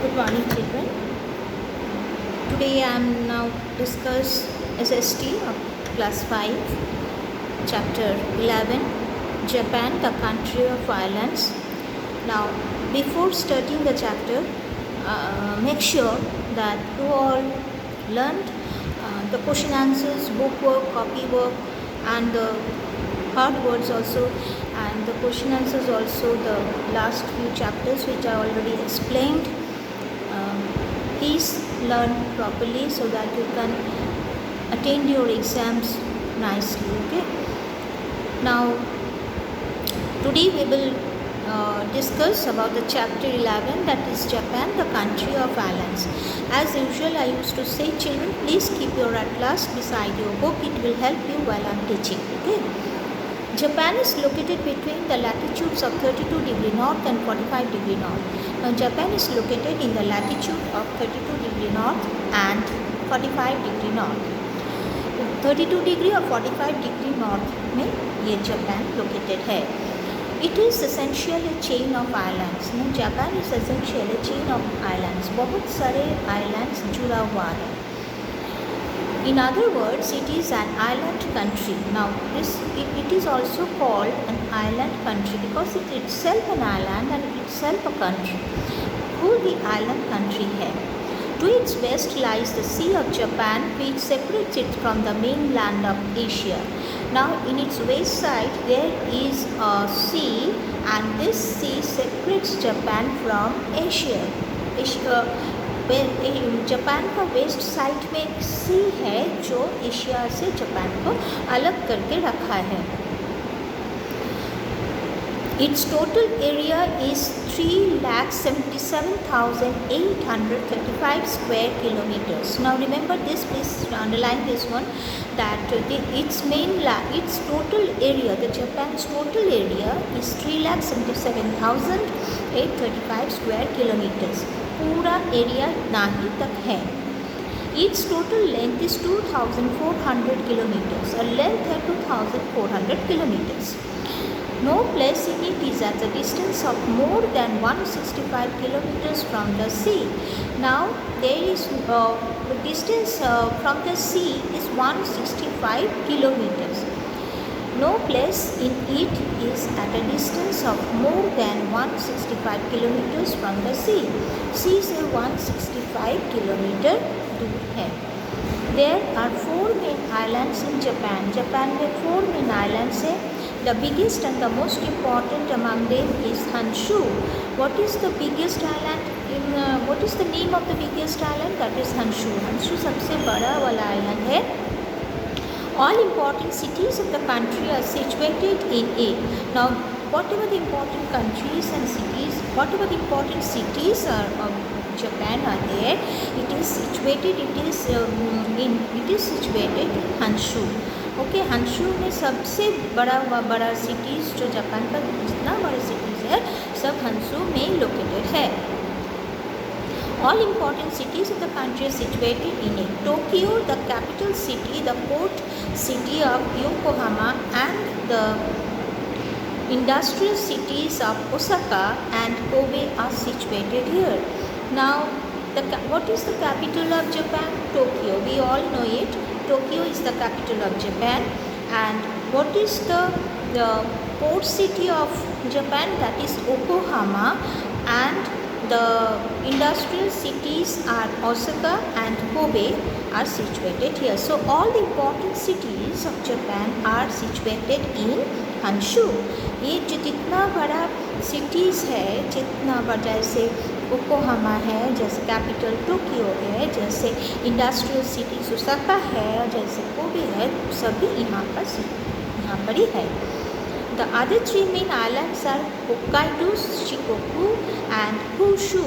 Good morning, children. Today I am now discuss SST of class 5, chapter 11, Japan, the country of islands. Now, before starting the chapter, make sure that you all learned the question answers, book work, copy work, and the hard words also, and the question answers also, the last few chapters which I already explained. Please learn properly so that you can attend your exams nicely. Okay. Now, today we will discuss about the chapter 11, that is Japan, the country of islands. As usual, I used to say, children, please keep your atlas beside your book. It will help you while I am teaching. Okay. Japan is located between the latitudes of 32° north and 45° north. Now, Japan is located in the latitude of 32° north and 45° north. 32° और 45° north में ये Japan located है. It is essentially a chain of islands. Now, Japan is essentially a chain of islands. बहुत सारे islands जुड़ा हुआ है. In other words, it is an island country. Now, it is also called an island country because it itself an island and itself a country. Who the island country है? To its west lies the Sea of Japan, which separates it from the mainland of Asia. Now, in its west side, there is a sea, and this sea separates Japan from Asia. Japan का west side में एक सी है जो Asia से Japan को अलग करके रखा है. Its total area is 3,77,835 square kilometers. Now remember this, please underline this one, that its total area, the Japan's total area is 3,77,835 square kilometers. पूरा एरिया इतना ही तक है. Its total length is 2,400 kilometers. A length है 2,400 kilometers. No place in it is at the distance of more than 165 kilometers from the sea. Now, there is the distance from the sea is 165 kilometers. No place in it is at a distance of more than 165 kilometers from the sea. Sea से 165 kilometer दूर है. There are 4 main islands in Japan. Japan में 4 main islands हैं. The biggest and the most important among them is Honshu. What is the biggest island? What is the name of the biggest island? That is Honshu. Honshu सबसे बड़ा वाला island है. All important cities of the country are situated in it. Now, whatever the important countries and cities, whatever the important cities of Japan are there, it is situated in Honshu. Okay, Honshu में सबसे बड़ा cities जो Japan का जितना बड़ा cities है, सब Honshu में located है. All important cities of the country are situated in it. Tokyo, the capital city, the port city of Yokohama, and the industrial cities of Osaka and Kobe are situated here. Now, what is the capital of Japan? Tokyo. We all know it. Tokyo is the capital of Japan. And what is the port city of Japan? That is Yokohama, and the industrial cities are Osaka and Kobe are situated here. So all the important cities of Japan are situated in Honshu. ये जितना बड़ा cities है, जितना बड़ा जैसे Yokohama है, जैसे capital Tokyo है, जैसे इंडस्ट्रियल सिटीज ओसाका है, जैसे कोबे है, सभी यहाँ पर ही है. The other 3 main islands are Hokkaido, Shikoku, and Kyushu.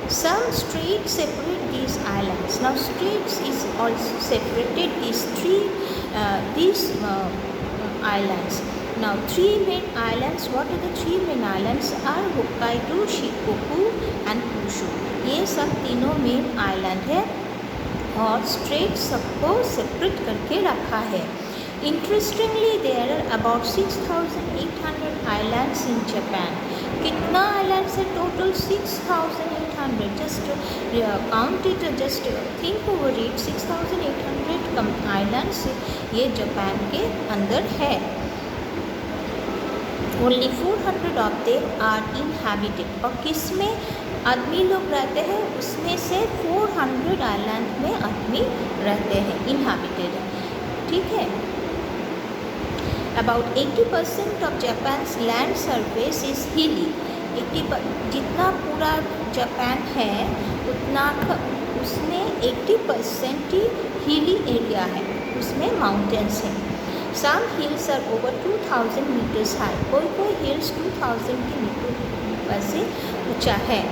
Some straits separate these islands. Now, straits is also separated these islands. Now, 3 main islands. What are the 3 main islands? Are Hokkaido, Shikoku, and Kyushu. ये सब तीनों main island है और straits सबको separate करके रखा है. Interestingly, there are about 6,800 islands in Japan. कितना islands है total? 6,800 6,800, just count it, just think over it, 6,800 islands ये जापान के अंदर है. Only 400 of them are inhabited. और किस में आदमी लोग रहते हैं, उसमें से 400 आइलैंड में आदमी रहते हैं, इनहैबिटेड है. ठीक है. About 80% of Japan's land surface is hilly. 80 जितना पूरा जापान है उतना उसमें 80% ही हिली एरिया है, उसमें माउंटेन्स हैं. Some hills are over 2000 meters high. कोई hills 2000 की मीटर से ऊंचा है.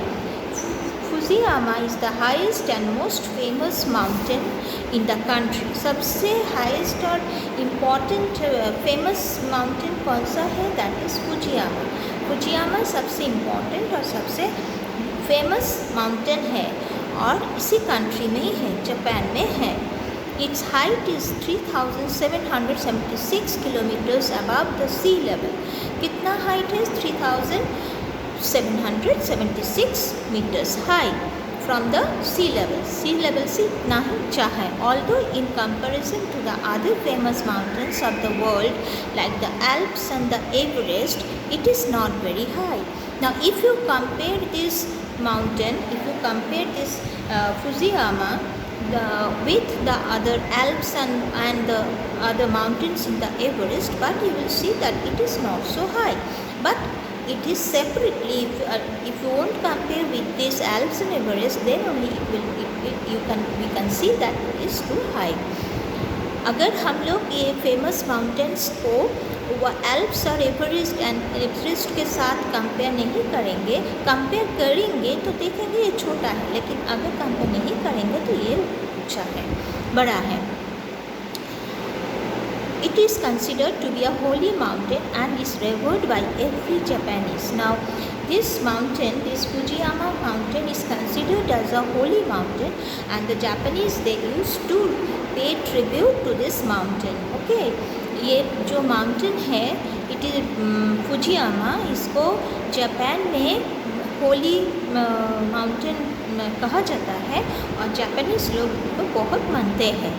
Fujiyama is the highest and most famous mountain in the country. सबसे highest और important famous mountain कौन सा है? That is Fujiyama. Fujiyama सबसे important और सबसे famous mountain है और इसी country में ही है, जापान में है. Its height is 3,776 kilometers above the sea level. कितना height है? 3,776 meters high from the sea level. Sea level से इतना ही ऊंचा है. Although in comparison to the other famous mountains of the world like the Alps and the Everest, it is not very high. Now, if you compare this mountain, if you compare this Fujiyama with the other Alps and the other mountains in the Everest, but you will see that it is not so high. But it is separately. If you won't compare with this Alps and Everest, then only we can see that it is too high. अगर हम लोग ये famous mountains को वो Alps और Everest के साथ compare नहीं करेंगे, कंपेयर करेंगे तो देखेंगे ये छोटा है, लेकिन अगर कंपेयर नहीं करेंगे तो ये ऊंचा है, बड़ा है. It is considered to be a holy mountain and is revered by every Japanese. Now, this mountain, this Fujiyama mountain, is considered as a holy mountain, and the Japanese they used to pay tribute to this mountain. Okay, ये जो mountain है, it is Fujiyama, इसको Japan में Holi mountain कहा जाता है और Japanese लोग इसको बहुत मानते हैं.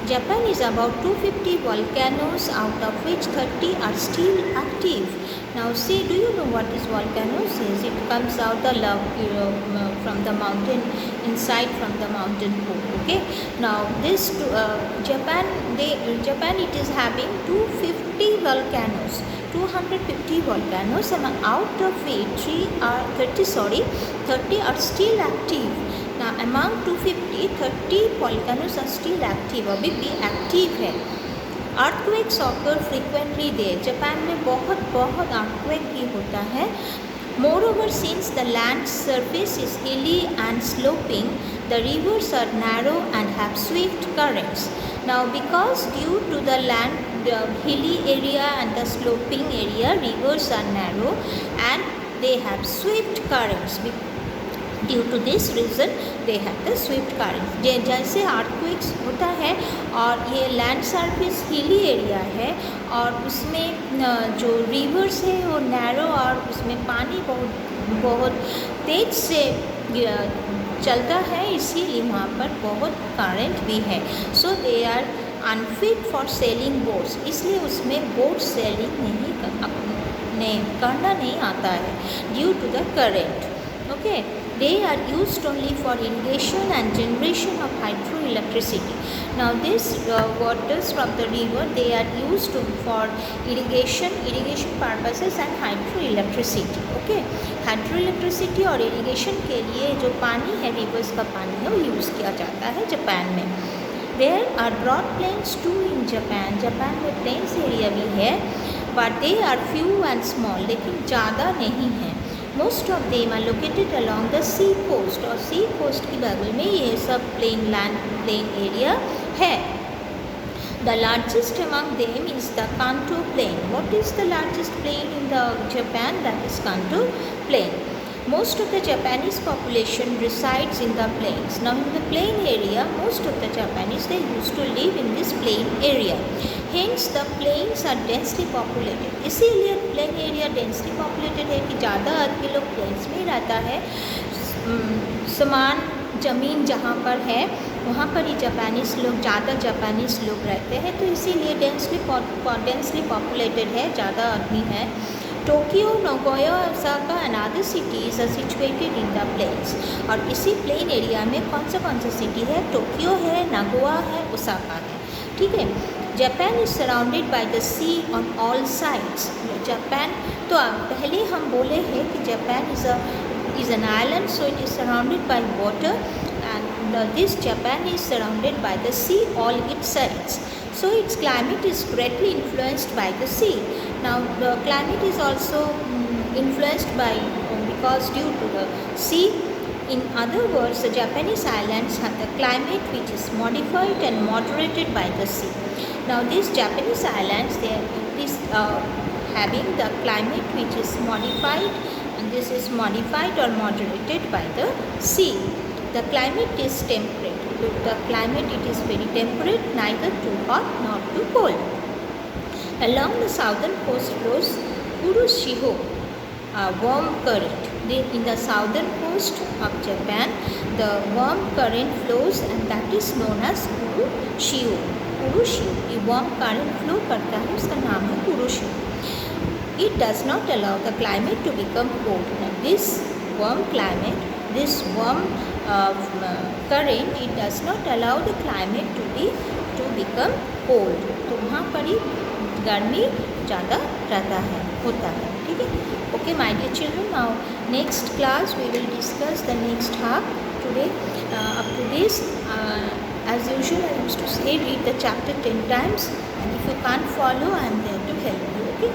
Japan is about 250 volcanoes, out of which 30 are still active. Now, see, do you know what is volcanoes is? It comes out the lava from the mountain, inside from the mountain pool. Okay. Now, this Japan it is having 250 volcanoes. 250 volcanoes, and out of it 30 are still active. Now, among 250, 30 volcanoes are still active, अभी भी active है. Earthquakes occur frequently there. Japan में बहुत earthquake भी होता है. Moreover, since the land surface is hilly and sloping, the rivers are narrow and have swift currents. Now, because due to the land, the hilly area and the sloping area, rivers are narrow and they have swift currents. Due to this reason, they have the swift currents. जैसे earthquakes होता है और ये land surface hilly area है और उसमें जो rivers है वो narrow और उसमें पानी बहुत तेज से चलता है, इसीलिए वहाँ पर बहुत current भी है. So they are unfit for sailing boats. इसलिए उसमें boat sailing करना नहीं आता है due to the current. Okay. They are used only for irrigation and generation of hydroelectricity. Now, these waters from the river, they are used for irrigation purposes and hydroelectricity. Okay, hydroelectricity और irrigation के लिए जो पानी है, rivers का पानी है, वो यूज़ किया जाता है जापान में. There are broad plains too in Japan. Japan में plains area भी है, but they are few and small. लेकिन ज़्यादा नहीं है. Most of them are located along the sea coast और sea coast की बगल में ये सब plain area है. The largest among them is the Kanto Plain. What is the largest plain in the Japan? That is Kanto Plain. Most of the Japanese population resides in the plains. Now, in the plain area, most of the Japanese they used to live in this plain area. Hence, the plains are densely populated. इसीलिए plain area densely populated है कि ज़्यादा आदमी लोग plains में रहता है. समान ज़मीन जहाँ पर है वहाँ पर ही जापानीज़ लोग ज़्यादा जापानीज़ लोग रहते हैं, तो इसीलिए डेंसली पॉपुलेटेड है, ज़्यादा आदमी है। Tokyo, Nagoya, Osaka and other cities are situated in the plains. और इसी प्लेन एरिया में कौन सा सिटी है? टोक्यो है, नागोया है, ओसाका है, ठीक है। Japan is surrounded by the sea on all sides. Japan, तो पहले हम बोले हैं कि Japan is an island, so it is surrounded by water, and this Japan is surrounded by the sea all its sides. So its climate is greatly influenced by the sea. Now the climate is also influenced by because due to the sea. In other words, the Japanese islands have the climate which is modified and moderated by the sea. Now these Japanese islands, they are having the climate which is modified, and this is modified or moderated by the sea. The climate is temperate. The climate, it is very temperate, neither too hot nor too cold. Along the southern coast flows Kuroshio, a warm current. In the southern coast of Japan, the warm current flows, and that is known as Kuroshio. Kuroshio, ये warm current flow करता है, उसका नाम है Kuroshio. It does not allow the climate to become cold. Now this warm climate, this warm current, it does not allow the climate to become cold. तो वहाँ पर ही गर्मी ज़्यादा रहता है, होता है, ठीक है। Okay, my dear children, now next class we will discuss the next half. Today up to this, as usual, I used to say read the chapter 10 times, and if you can't follow, I am there to help you. Okay.